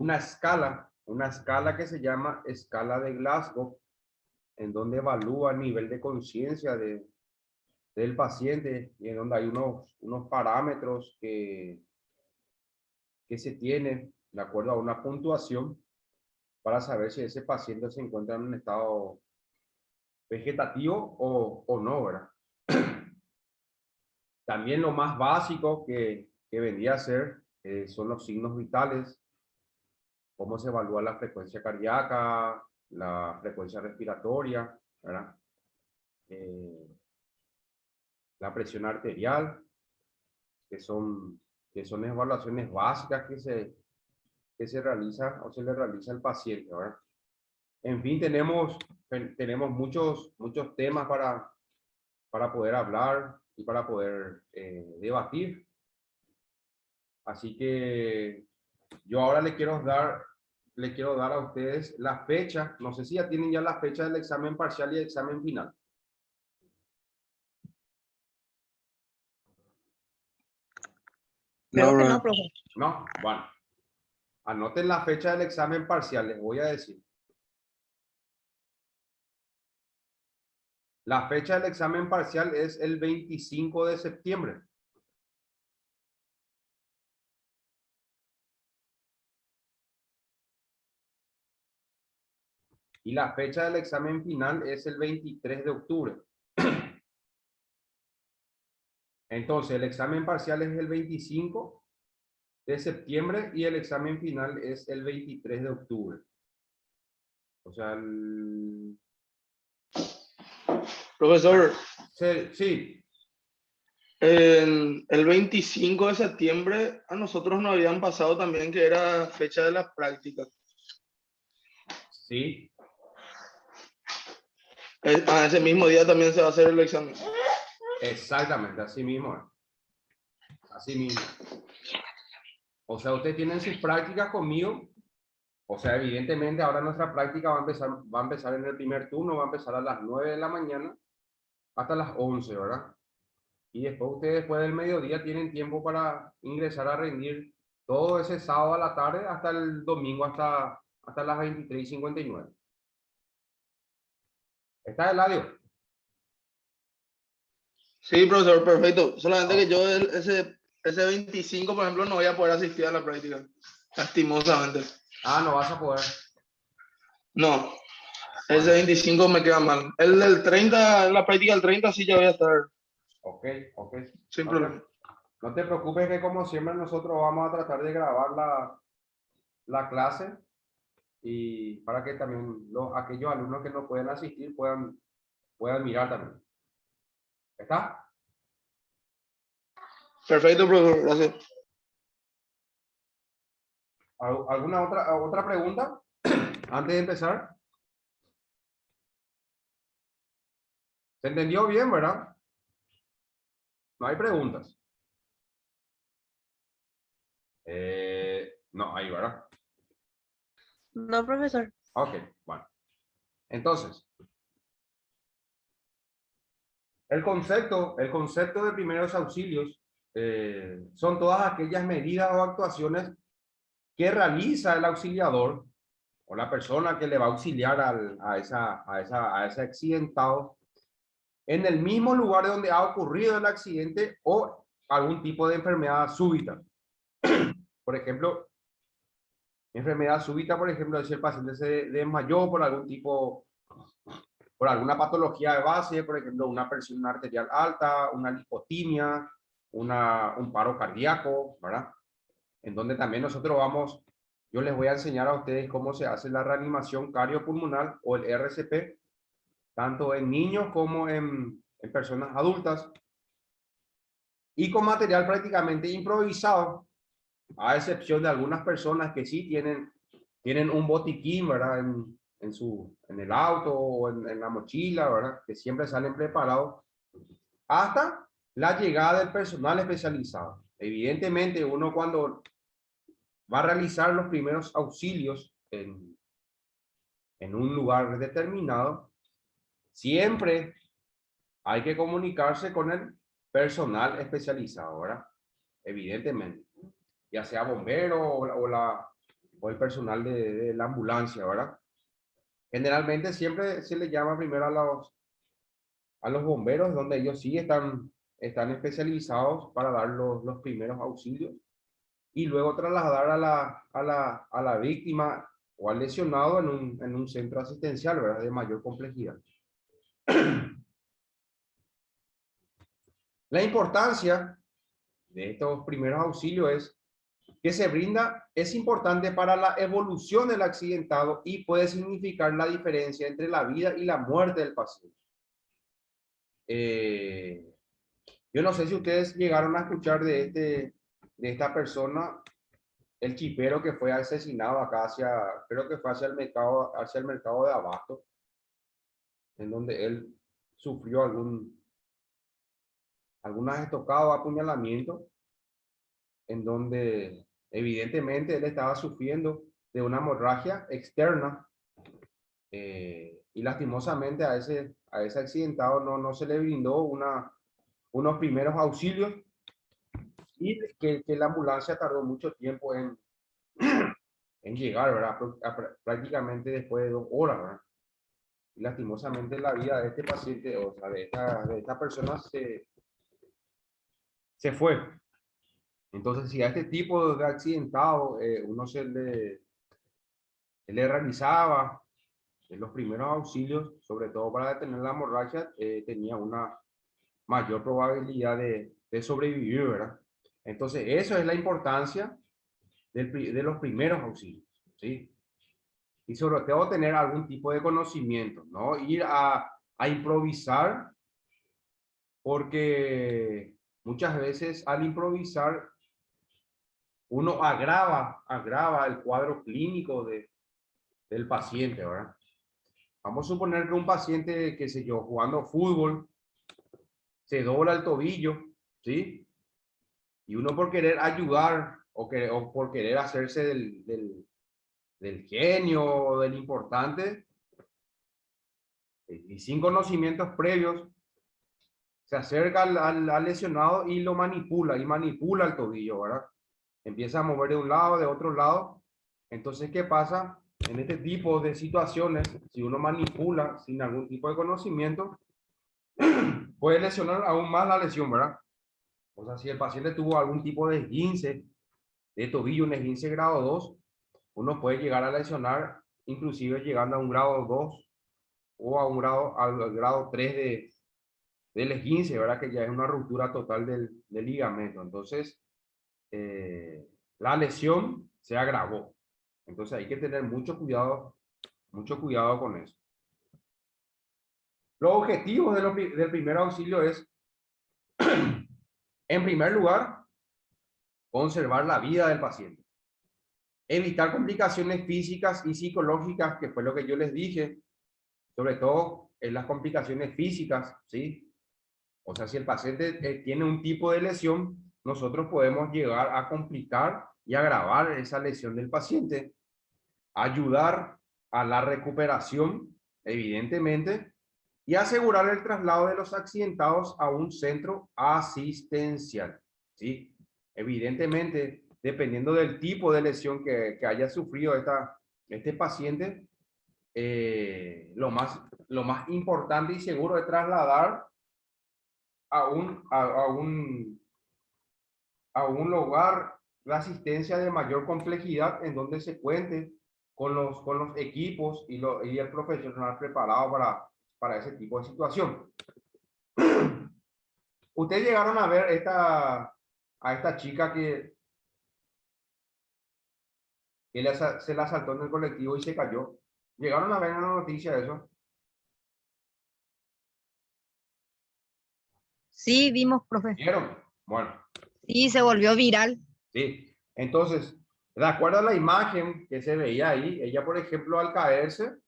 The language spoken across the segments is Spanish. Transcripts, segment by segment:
una escala que se llama escala de Glasgow, en donde evalúa el nivel de conciencia del paciente y en donde hay unos parámetros que se tienen de acuerdo a una puntuación para saber si ese paciente se encuentra en un estado vegetativo o no, ¿verdad? También lo más básico que vendría a ser son los signos vitales, cómo se evalúa la frecuencia cardíaca, la frecuencia respiratoria, ¿verdad? La presión arterial, que son evaluaciones básicas que se realiza o se le realiza al paciente, ¿verdad? En fin, tenemos muchos temas para poder hablar y para poder debatir. Así que yo ahora le quiero dar a ustedes la fecha. No sé si ya tienen ya la fecha del examen parcial y el examen final. Creo que no, profe. No, bueno. Anoten la fecha del examen parcial, les voy a decir. La fecha del examen parcial es el 25 de septiembre. Y la fecha del examen final es el 23 de octubre. Entonces, el examen parcial es el 25 de septiembre y el examen final es el 23 de octubre. O sea, Profesor, sí. el 25 de septiembre a nosotros nos habían pasado también que era fecha de las prácticas. Sí. Ese mismo día también se va a hacer el examen. Exactamente, así mismo. Así mismo. O sea, ustedes tienen sus prácticas conmigo. O sea, evidentemente ahora nuestra práctica va a empezar en el primer turno, va a empezar a las 9 de la mañana hasta las 11, ¿verdad? Y después ustedes, después del mediodía, tienen tiempo para ingresar a rendir todo ese sábado a la tarde hasta el domingo, hasta las 23:59. ¿Está Eladio? Sí, profesor, perfecto. Solamente que yo ese 25, por ejemplo, no voy a poder asistir a la práctica. Lastimosamente. Ah, no vas a poder. No, Bueno, ese 25 me queda mal. El del 30, la práctica del 30 sí ya voy a estar ok. sin problema. No te preocupes que como siempre nosotros vamos a tratar de grabar la clase y para que también aquellos alumnos que no pueden asistir puedan mirar también. ¿Está? Perfecto, profesor, gracias. ¿Alguna otra pregunta antes de empezar? ¿Se entendió bien, verdad? No hay preguntas. No, ahí, ¿verdad? No, profesor. Ok, bueno. Entonces, el concepto de primeros auxilios son todas aquellas medidas o actuaciones que realiza el auxiliador o la persona que le va a auxiliar a ese accidentado en el mismo lugar donde ha ocurrido el accidente o algún tipo de enfermedad súbita. Por ejemplo, enfermedad súbita, por ejemplo, si el paciente se desmayó por por alguna patología de base, por ejemplo, una presión arterial alta, una lipotimia, un paro cardíaco, ¿verdad? En donde también yo les voy a enseñar a ustedes cómo se hace la reanimación cardiopulmonar o el RCP, tanto en niños como en personas adultas, y con material prácticamente improvisado, a excepción de algunas personas que sí tienen un botiquín, ¿verdad? En el auto o en la mochila, ¿verdad? Que siempre salen preparados hasta la llegada del personal especializado. Evidentemente, uno cuando va a realizar los primeros auxilios en un lugar determinado, siempre hay que comunicarse con el personal especializado, ¿verdad? Evidentemente, ya sea bombero o el personal de la ambulancia, ¿verdad? Generalmente siempre se les llama primero a los bomberos, donde ellos sí están especializados para dar los primeros auxilios y luego trasladar a la víctima o al lesionado en un centro asistencial, ¿verdad? De mayor complejidad. La importancia de estos primeros auxilios es que se brinda, es importante para la evolución del accidentado y puede significar la diferencia entre la vida y la muerte del paciente. Yo no sé si ustedes llegaron a escuchar de esta persona, el chipero que fue asesinado acá creo que fue hacia el mercado de Abasto, en donde él sufrió algunas estocadas, apuñalamientos, en donde evidentemente él estaba sufriendo de una hemorragia externa, y lastimosamente a ese accidentado no se le brindó unos primeros auxilios y que la ambulancia tardó mucho tiempo en llegar, ¿verdad? Prácticamente después de 2 horas, ¿verdad? Y lastimosamente la vida de este paciente, o sea, de esta persona se fue. Entonces, si a este tipo de accidentado uno se le realizaba los primeros auxilios, sobre todo para detener la hemorragia, tenía una mayor probabilidad de sobrevivir, ¿verdad? Entonces, eso es la importancia de los primeros auxilios, ¿sí? Y sobre todo tener algún tipo de conocimiento, ¿no? Ir a improvisar, porque muchas veces al improvisar uno agrava el cuadro clínico del paciente, ¿verdad? Vamos a suponer que un paciente, qué sé yo, jugando fútbol, se dobla el tobillo, ¿sí? Y uno por querer ayudar o por querer hacerse del genio o del importante, y sin conocimientos previos, se acerca al lesionado y lo manipula el tobillo, ¿verdad? Empieza a mover de un lado, de otro lado. Entonces, ¿qué pasa? En este tipo de situaciones, si uno manipula sin algún tipo de conocimiento, puede lesionar aún más la lesión, ¿verdad? O sea, si el paciente tuvo algún tipo de esguince de tobillo, un esguince grado 2, uno puede llegar a lesionar, inclusive llegando a un grado 2 o al grado 3 del esguince, ¿verdad? Que ya es una ruptura total del ligamento. Entonces, la lesión se agravó. Entonces hay que tener mucho cuidado con eso. Los objetivos del primer auxilio es, en primer lugar, conservar la vida del paciente. Evitar complicaciones físicas y psicológicas, que fue lo que yo les dije, sobre todo en las complicaciones físicas, ¿sí? O sea, si el paciente tiene un tipo de lesión, nosotros podemos llegar a complicar y agravar esa lesión del paciente, ayudar a la recuperación, evidentemente, y asegurar el traslado de los accidentados a un centro asistencial, ¿sí? Evidentemente, dependiendo del tipo de lesión que haya sufrido este paciente, lo más importante y seguro es trasladar a un lugar de asistencia de mayor complejidad en donde se cuente con los equipos y el profesional preparado para ese tipo de situación. Ustedes llegaron a ver a esta chica que se la saltó en el colectivo y se cayó. Llegaron a ver en la noticia eso. Sí, vimos, profe. ¿Vieron? Bueno, Sí, se volvió viral. sí. Entonces, de acuerdo a la imagen que se veía ahí, ella, por ejemplo, al caerse,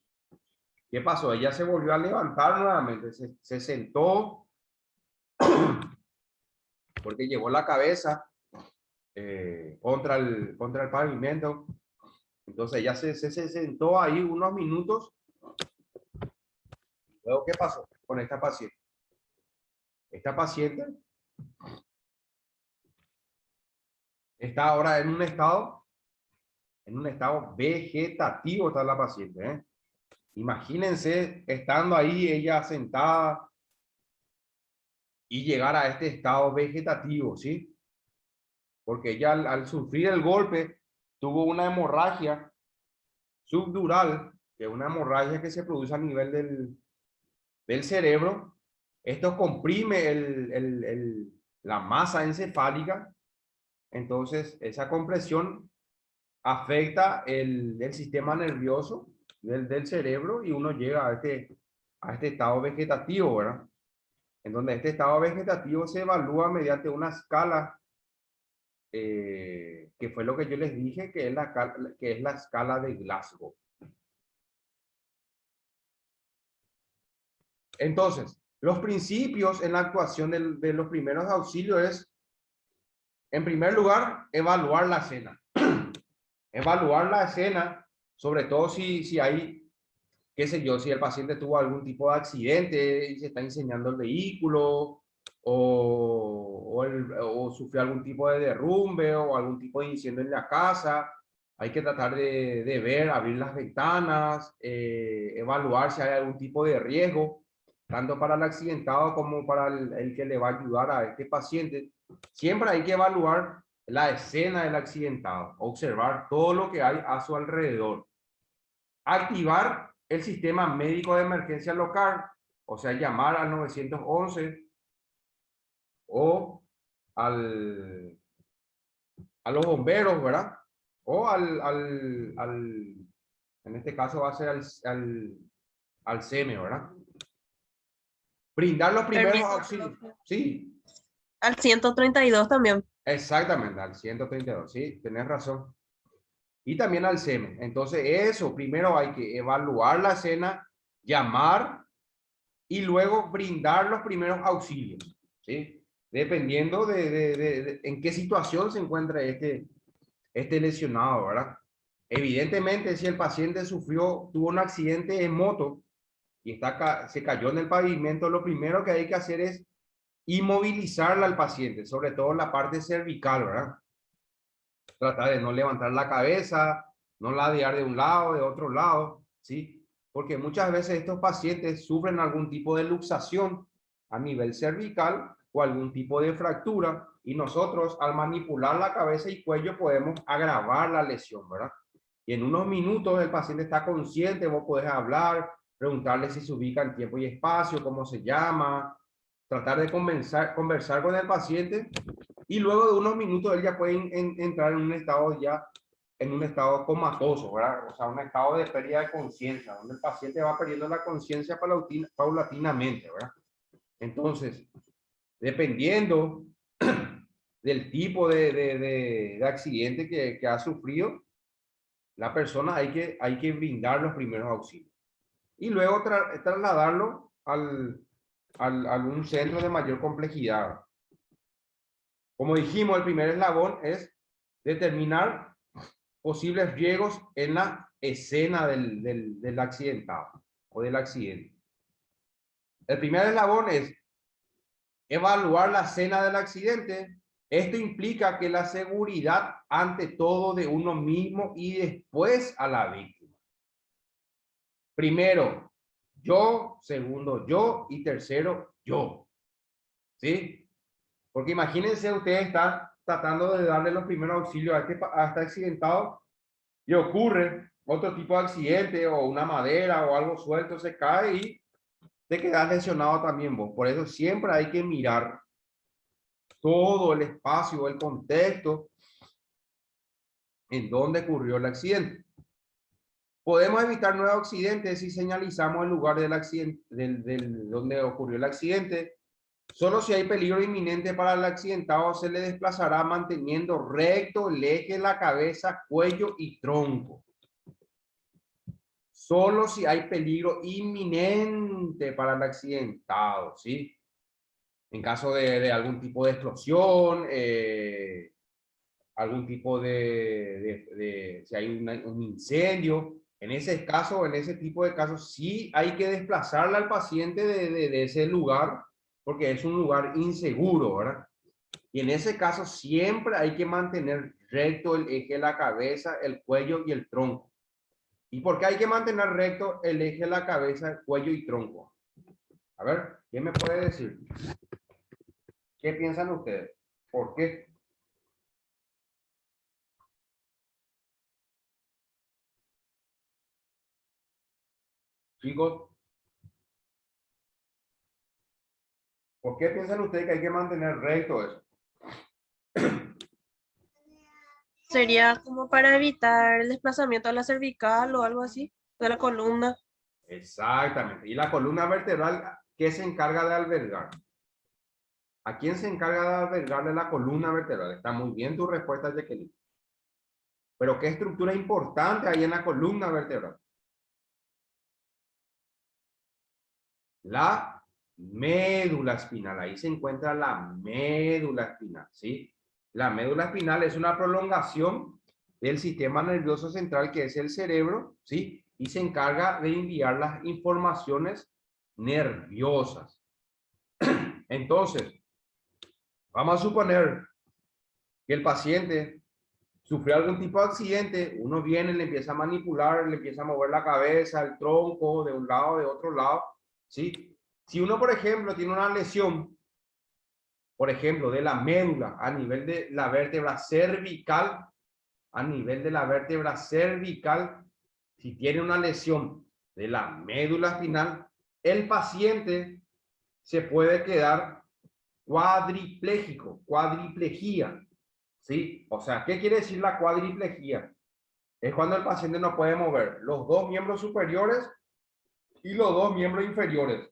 ¿qué pasó? Ella se volvió a levantar nuevamente, se sentó porque llevó la cabeza contra el pavimento. Entonces ella se sentó ahí unos minutos. Luego, ¿qué pasó con esta paciente? Esta paciente está ahora en un estado En un estado vegetativo está la paciente, ¿eh? Imagínense estando ahí ella sentada y llegar a este estado vegetativo, ¿sí? Porque ella al sufrir el golpe tuvo una hemorragia subdural, que es una hemorragia que se produce a nivel del cerebro. Esto comprime la masa encefálica. Entonces, esa compresión afecta el sistema nervioso del cerebro y uno llega a este estado vegetativo, ¿verdad? En donde este estado vegetativo se evalúa mediante una escala, que fue lo que yo les dije, que es la escala de Glasgow. Entonces, los principios en la actuación de los primeros auxilios es, en primer lugar, evaluar la escena. Evaluar la escena, sobre todo si hay, qué sé yo, si el paciente tuvo algún tipo de accidente y se está incendiando el vehículo, o sufrió algún tipo de derrumbe o algún tipo de incendio en la casa. Hay que tratar de ver, abrir las ventanas, evaluar si hay algún tipo de riesgo, tanto para el accidentado como para el que le va a ayudar a este paciente. Siempre hay que evaluar la escena del accidentado, observar todo lo que hay a su alrededor. Activar el sistema médico de emergencia local, o sea, llamar al 911 o a los bomberos, ¿verdad? O en este caso va a ser al SEME, ¿verdad? Brindar los primeros Permiso, auxilios. Sí, al 132 también. exactamente, al 132, sí, tenés razón. Y también al SEME. Entonces, eso, primero hay que evaluar la escena, llamar y luego brindar los primeros auxilios, ¿sí? Dependiendo de en qué situación se encuentra este lesionado, ¿verdad? Evidentemente, si el paciente tuvo un accidente en moto y se cayó en el pavimento, lo primero que hay que hacer es inmovilizarla al paciente, sobre todo en la parte cervical, ¿verdad? Tratar de no levantar la cabeza, no ladear de un lado, de otro lado, ¿sí? Porque muchas veces estos pacientes sufren algún tipo de luxación a nivel cervical o algún tipo de fractura, y nosotros al manipular la cabeza y cuello podemos agravar la lesión, ¿verdad? Y en unos minutos el paciente está consciente, vos podés hablar, preguntarle si se ubica en tiempo y espacio, cómo se llama, tratar de conversar con el paciente, y luego de unos minutos él ya puede entrar en un estado comatoso, ¿verdad? O sea, un estado de pérdida de conciencia, donde el paciente va perdiendo la conciencia paulatinamente, ¿verdad? Entonces, dependiendo del tipo de accidente que ha sufrido, la persona hay que brindar los primeros auxilios. Y luego trasladarlo a un centro de mayor complejidad. Como dijimos, el primer eslabón es determinar posibles riesgos en la escena del accidentado o del accidente. El primer eslabón es evaluar la escena del accidente. Esto implica que la seguridad ante todo de uno mismo y después a la víctima. Primero, yo, segundo, yo y tercero, yo. ¿Sí? Porque imagínense, ustedes están tratando de darle los primeros auxilios a este accidentado y ocurre otro tipo de accidente o una madera o algo suelto se cae y te quedas lesionado también vos. Por eso siempre hay que mirar todo el espacio, el contexto en donde ocurrió el accidente. Podemos evitar nuevos accidentes si señalizamos el lugar del accidente, donde ocurrió el accidente. Solo si hay peligro inminente para el accidentado se le desplazará manteniendo recto el eje de la cabeza, cuello y tronco. Solo si hay peligro inminente para el accidentado, ¿sí? En caso de algún tipo de explosión, algún tipo si hay un incendio, en ese caso, en ese tipo de casos, sí hay que desplazarle al paciente de ese lugar, porque es un lugar inseguro, ¿verdad? Y en ese caso siempre hay que mantener recto el eje de la cabeza, el cuello y el tronco. ¿Y por qué hay que mantener recto el eje de la cabeza, el cuello y tronco? A ver, ¿quién me puede decir? ¿Qué piensan ustedes? ¿Por qué? Chicos, ¿por qué piensan ustedes que hay que mantener recto eso? Sería como para evitar el desplazamiento de la cervical o algo así, de la columna. Exactamente. ¿Y la columna vertebral qué se encarga de albergar? ¿A quién se encarga de albergarle la columna vertebral? Está muy bien tu respuesta, Jacqueline. Pero ¿qué estructura importante hay en la columna vertebral? La médula espinal. Ahí se encuentra la médula espinal, ¿sí? La médula espinal es una prolongación del sistema nervioso central, que es el cerebro, ¿sí? Y se encarga de enviar las informaciones nerviosas. Entonces, vamos a suponer que el paciente sufrió algún tipo de accidente, uno viene, le empieza a manipular, le empieza a mover la cabeza, el tronco de un lado, de otro lado, ¿sí? Si uno, por ejemplo, tiene una lesión, por ejemplo, de la médula a nivel de la vértebra cervical, si tiene una lesión de la médula espinal, el paciente se puede quedar cuadriplejía, ¿sí? O sea, ¿qué quiere decir la cuadriplejía? Es cuando el paciente no puede mover los dos miembros superiores y los dos miembros inferiores.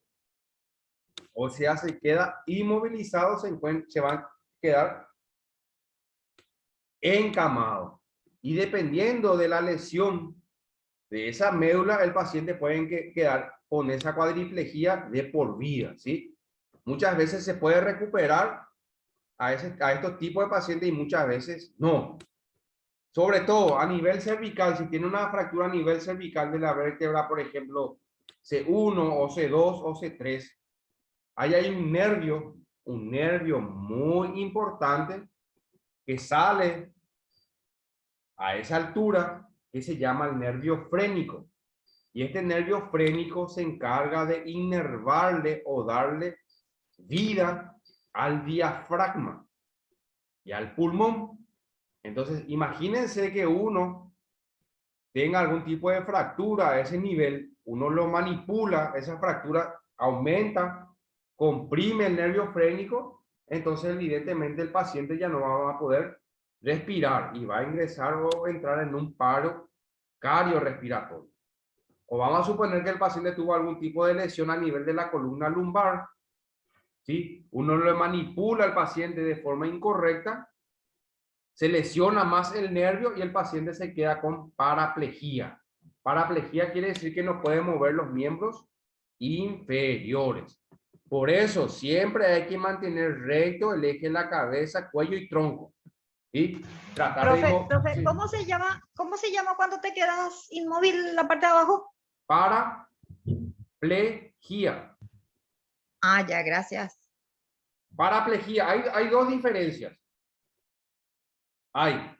O sea, se queda inmovilizado, se va a quedar encamado. Y dependiendo de la lesión de esa médula, el paciente puede quedar con esa cuadriplejía de por vida, ¿sí? Muchas veces se puede recuperar a estos tipos de pacientes y muchas veces no. Sobre todo a nivel cervical, si tiene una fractura a nivel cervical de la vértebra, por ejemplo, C1 o C2 o C3, ahí hay un nervio muy importante que sale a esa altura, que se llama el nervio frénico. Y este nervio frénico se encarga de inervarle o darle vida al diafragma y al pulmón. Entonces, imagínense que uno tenga algún tipo de fractura a ese nivel, uno lo manipula, esa fractura aumenta, comprime el nervio frénico, entonces evidentemente el paciente ya no va a poder respirar y va a ingresar o entrar en un paro cardiorrespiratorio. O vamos a suponer que el paciente tuvo algún tipo de lesión a nivel de la columna lumbar, ¿sí? Uno lo manipula al paciente de forma incorrecta, se lesiona más el nervio y el paciente se queda con paraplegia. Paraplegia quiere decir que no puede mover los miembros inferiores. Por eso siempre hay que mantener recto el eje de la cabeza, cuello y tronco. ¿Sí? Tratar Profe, sí. ¿cómo se llama cuando te quedas inmóvil en la parte de abajo? Paraplegia. Ah, ya, gracias. Paraplegia. Hay dos diferencias. Hay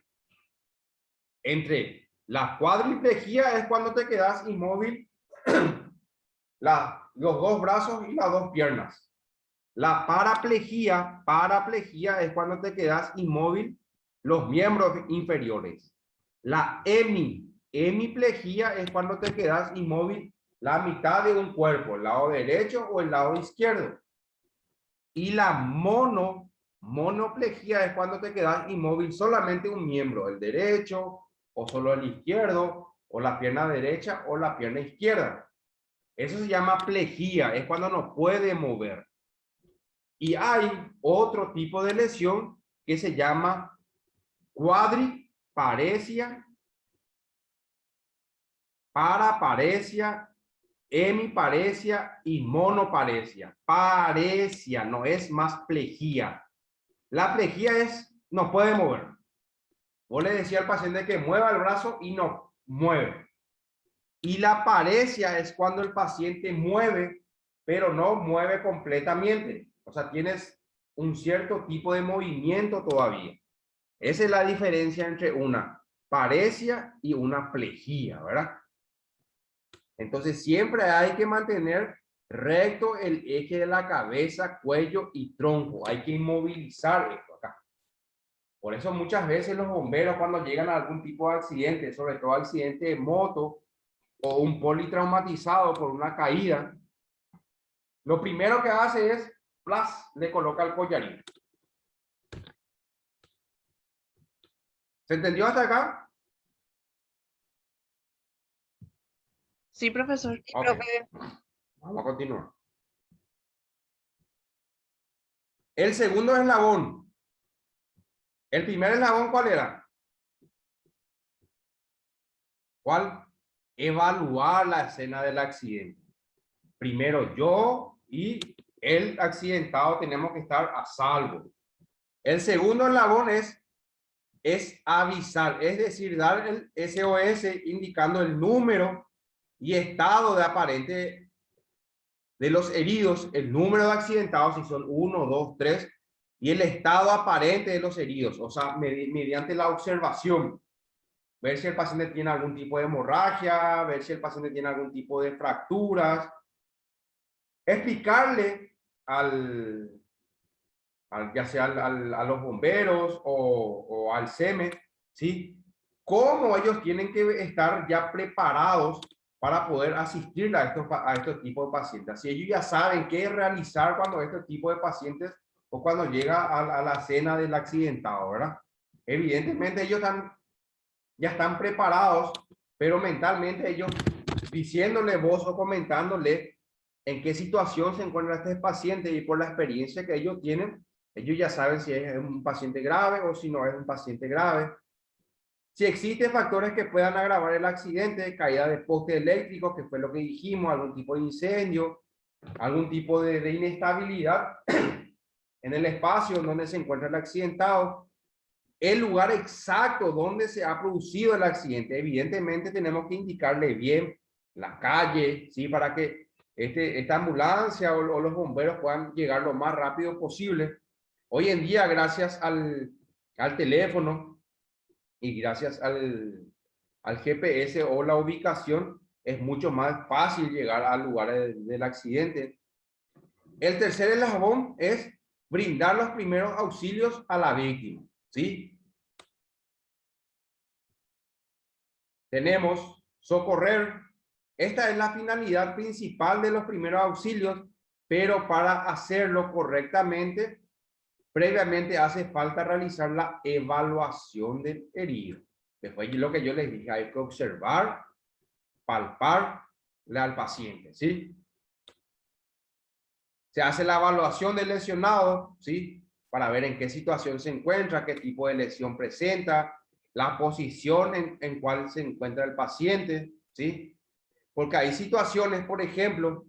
entre la cuadriplejía, es cuando te quedas inmóvil los dos brazos y las dos piernas. La paraplegia es cuando te quedas inmóvil los miembros inferiores. La hemiplegia es cuando te quedas inmóvil la mitad de un cuerpo, el lado derecho o el lado izquierdo. Y la monoplegia es cuando te quedas inmóvil solamente un miembro, el derecho o solo el izquierdo, o la pierna derecha o la pierna izquierda. Eso se llama plejía, es cuando no puede mover. Y hay otro tipo de lesión que se llama cuadriparesia, paraparesia, hemiparesia y monoparesia. Paresia, no es más plejía. La plejía es, no puede mover. Vos le decía al paciente que mueva el brazo y no mueve. Y la paresia es cuando el paciente mueve, pero no mueve completamente. O sea, tienes un cierto tipo de movimiento todavía. Esa es la diferencia entre una paresia y una plejía, ¿verdad? Entonces siempre hay que mantener recto el eje de la cabeza, cuello y tronco. Hay que inmovilizar esto acá. Por eso muchas veces los bomberos cuando llegan a algún tipo de accidente, sobre todo accidente de moto o un politraumatizado por una caída, lo primero que hace es, ¡plas!, le coloca el collarín. ¿Se entendió hasta acá? Sí, profesor. Ok. Vamos a continuar. El segundo eslabón. El primer eslabón, ¿cuál era? ¿Cuál? Evaluar la escena del accidente. Primero yo y el accidentado tenemos que estar a salvo. El segundo eslabón es avisar, es decir, dar el SOS indicando el número y estado de aparente de los heridos, el número de accidentados, si son 1, 2, 3, y el estado aparente de los heridos, o sea, mediante la observación, ver si el paciente tiene algún tipo de hemorragia, ver si el paciente tiene algún tipo de fracturas, explicarle ya sea a los bomberos o al SEME, ¿sí? Cómo ellos tienen que estar ya preparados para poder asistir a estos tipos de pacientes. Si ellos ya saben qué realizar cuando este tipo de pacientes o cuando llega a la escena del accidentado, ¿verdad? Evidentemente ellos ya están preparados, pero mentalmente ellos diciéndole vos o comentándole en qué situación se encuentra este paciente y por la experiencia que ellos tienen, ellos ya saben si es un paciente grave o si no es un paciente grave. Si existen factores que puedan agravar el accidente, caída de postes eléctricos, que fue lo que dijimos, algún tipo de incendio, algún tipo de inestabilidad en el espacio donde se encuentra el accidentado, el lugar exacto donde se ha producido el accidente. Evidentemente tenemos que indicarle bien la calle, ¿sí? Para que esta ambulancia o los bomberos puedan llegar lo más rápido posible. Hoy en día, gracias al teléfono y gracias al GPS o la ubicación, es mucho más fácil llegar al lugar del accidente. El tercer eslabón es brindar los primeros auxilios a la víctima, ¿sí? Tenemos socorrer. Esta es la finalidad principal de los primeros auxilios, pero para hacerlo correctamente, previamente hace falta realizar la evaluación del herido. Después lo que yo les dije, hay que observar, palparle al paciente, ¿sí? Se hace la evaluación del lesionado, ¿sí? Para ver en qué situación se encuentra, qué tipo de lesión presenta, la posición en cual se encuentra el paciente, ¿sí? Porque hay situaciones, por ejemplo,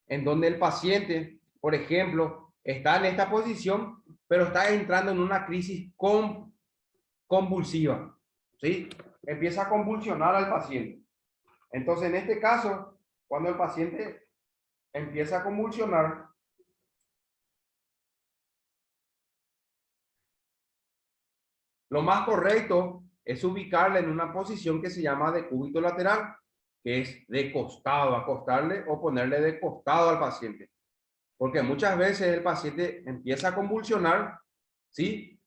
en donde el paciente, por ejemplo, está en esta posición, pero está entrando en una crisis convulsiva, ¿sí? Empieza a convulsionar al paciente. Entonces, en este caso, cuando el paciente empieza a convulsionar, lo más correcto es ubicarle en una posición que se llama decúbito lateral, que es de costado, acostarle o ponerle de costado al paciente. Porque muchas veces el paciente empieza a convulsionar, ¿sí?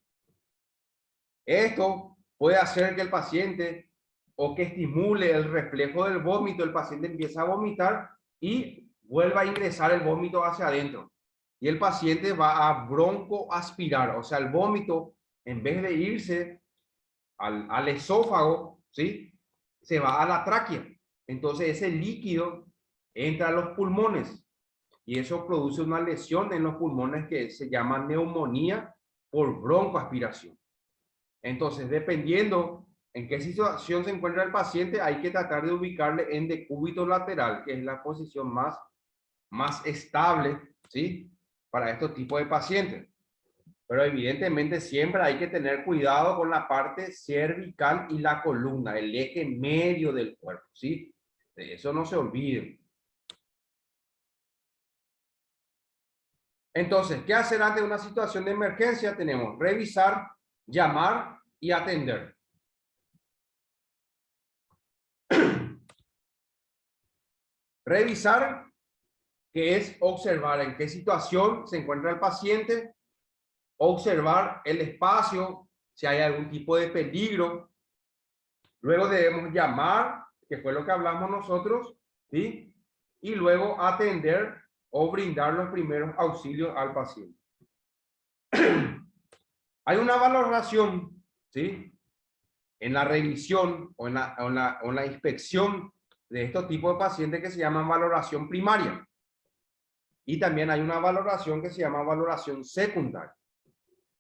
Esto puede hacer que el paciente o que estimule el reflejo del vómito, el paciente empieza a vomitar y vuelva a ingresar el vómito hacia adentro. Y el paciente va a broncoaspirar, o sea, el vómito, en vez de irse al esófago, ¿sí? Se va a la tráquea. Entonces ese líquido entra a los pulmones y eso produce una lesión en los pulmones que se llama neumonía por broncoaspiración. Entonces, dependiendo en qué situación se encuentra el paciente, hay que tratar de ubicarle en decúbito lateral, que es la posición más estable, ¿sí? Para estos tipos de pacientes. Pero evidentemente siempre hay que tener cuidado con la parte cervical y la columna, el eje medio del cuerpo, ¿sí? De eso no se olviden. Entonces, ¿qué hacer ante una situación de emergencia? Tenemos revisar, llamar y atender. Revisar, que es observar en qué situación se encuentra el paciente, observar el espacio, si hay algún tipo de peligro. Luego debemos llamar, que fue lo que hablamos nosotros, ¿sí? Y luego atender o brindar los primeros auxilios al paciente. Hay una valoración, ¿sí? En la revisión o en la inspección de estos tipos de pacientes que se llaman valoración primaria. Y también hay una valoración que se llama valoración secundaria.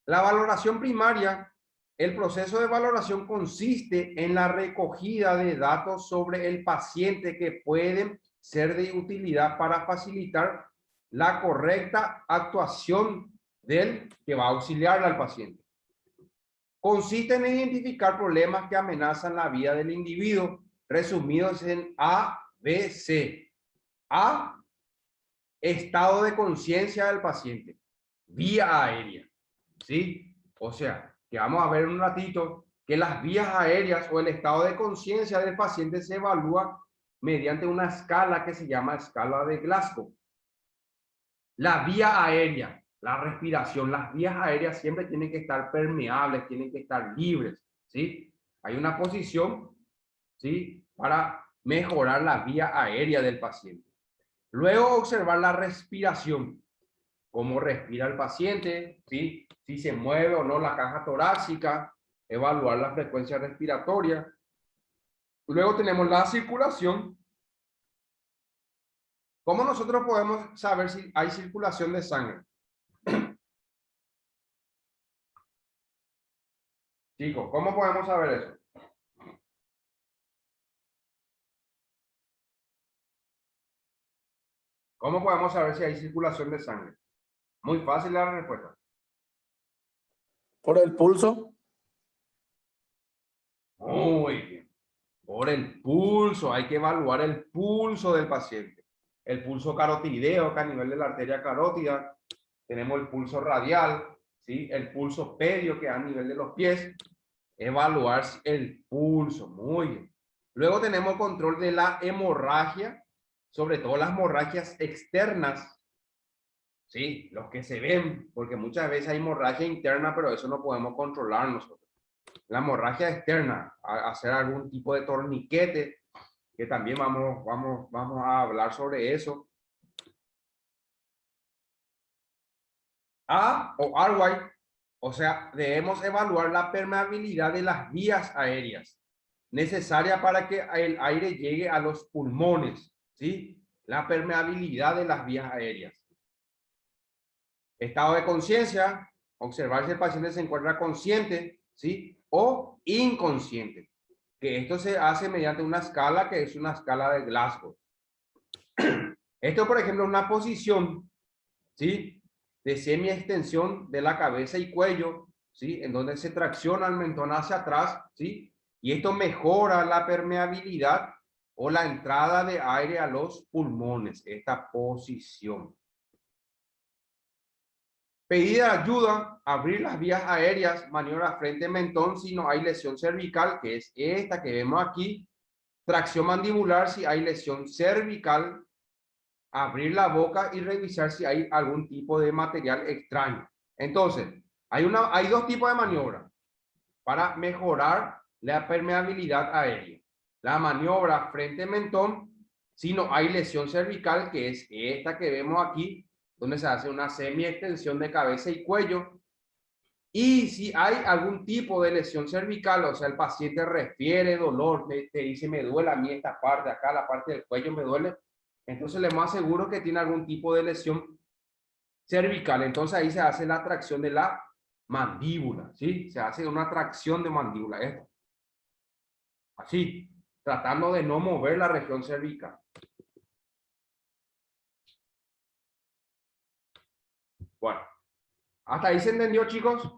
La valoración primaria, el proceso de valoración consiste en la recogida de datos sobre el paciente que pueden ser de utilidad para facilitar la correcta actuación del que va a auxiliar al paciente. Consiste en identificar problemas que amenazan la vida del individuo, resumidos en A, B, C. A, estado de conciencia del paciente, vía aérea, ¿sí? O sea, que vamos a ver en un ratito que las vías aéreas o el estado de conciencia del paciente se evalúa mediante una escala que se llama escala de Glasgow. La vía aérea, la respiración, las vías aéreas siempre tienen que estar permeables, tienen que estar libres, ¿sí? Hay una posición, ¿sí? Para mejorar la vía aérea del paciente. Luego observar la respiración, cómo respira el paciente, ¿sí? Si se mueve o no la caja torácica, evaluar la frecuencia respiratoria. Luego tenemos la circulación. ¿Cómo nosotros podemos saber si hay circulación de sangre? Chicos, ¿cómo podemos saber eso? ¿Cómo podemos saber si hay circulación de sangre? Muy fácil la respuesta. Por el pulso. Muy bien. Por el pulso, hay que evaluar el pulso del paciente. El pulso carotideo, que a nivel de la arteria carótida. Tenemos el pulso radial, ¿sí? El pulso pedio, que a nivel de los pies. Evaluar el pulso, muy bien. Luego tenemos control de la hemorragia, sobre todo las hemorragias externas, ¿sí? Los que se ven, porque muchas veces hay hemorragia interna, pero eso no podemos controlar nosotros. La hemorragia externa, hacer algún tipo de torniquete, que también vamos a hablar sobre eso. A o airway, o sea, debemos evaluar la permeabilidad de las vías aéreas necesaria para que el aire llegue a los pulmones, ¿sí? La permeabilidad de las vías aéreas. Estado de conciencia, observar si el paciente se encuentra consciente, ¿sí? O inconsciente. Que esto se hace mediante una escala que es una escala de Glasgow. Esto, por ejemplo, es una posición, ¿sí? De semi-extensión de la cabeza y cuello, ¿sí? En donde se tracciona el mentón hacia atrás, ¿sí? Y esto mejora la permeabilidad o la entrada de aire a los pulmones, esta posición. Pedida ayuda, abrir las vías aéreas, maniobra frente-mentón si no hay lesión cervical, que es esta que vemos aquí. Tracción mandibular si hay lesión cervical. Abrir la boca y revisar si hay algún tipo de material extraño. Entonces, hay dos tipos de maniobra para mejorar la permeabilidad aérea. La maniobra frente-mentón si no hay lesión cervical, que es esta que vemos aquí, donde se hace una semi-extensión de cabeza y cuello. Y si hay algún tipo de lesión cervical, o sea, el paciente refiere dolor, te dice, me duele a mí esta parte, acá la parte del cuello me duele, entonces le más seguro que tiene algún tipo de lesión cervical. Entonces ahí se hace la tracción de la mandíbula, ¿sí? Se hace una tracción de mandíbula, esto. Así, tratando de no mover la región cervical. Bueno, ¿hasta ahí se entendió, chicos?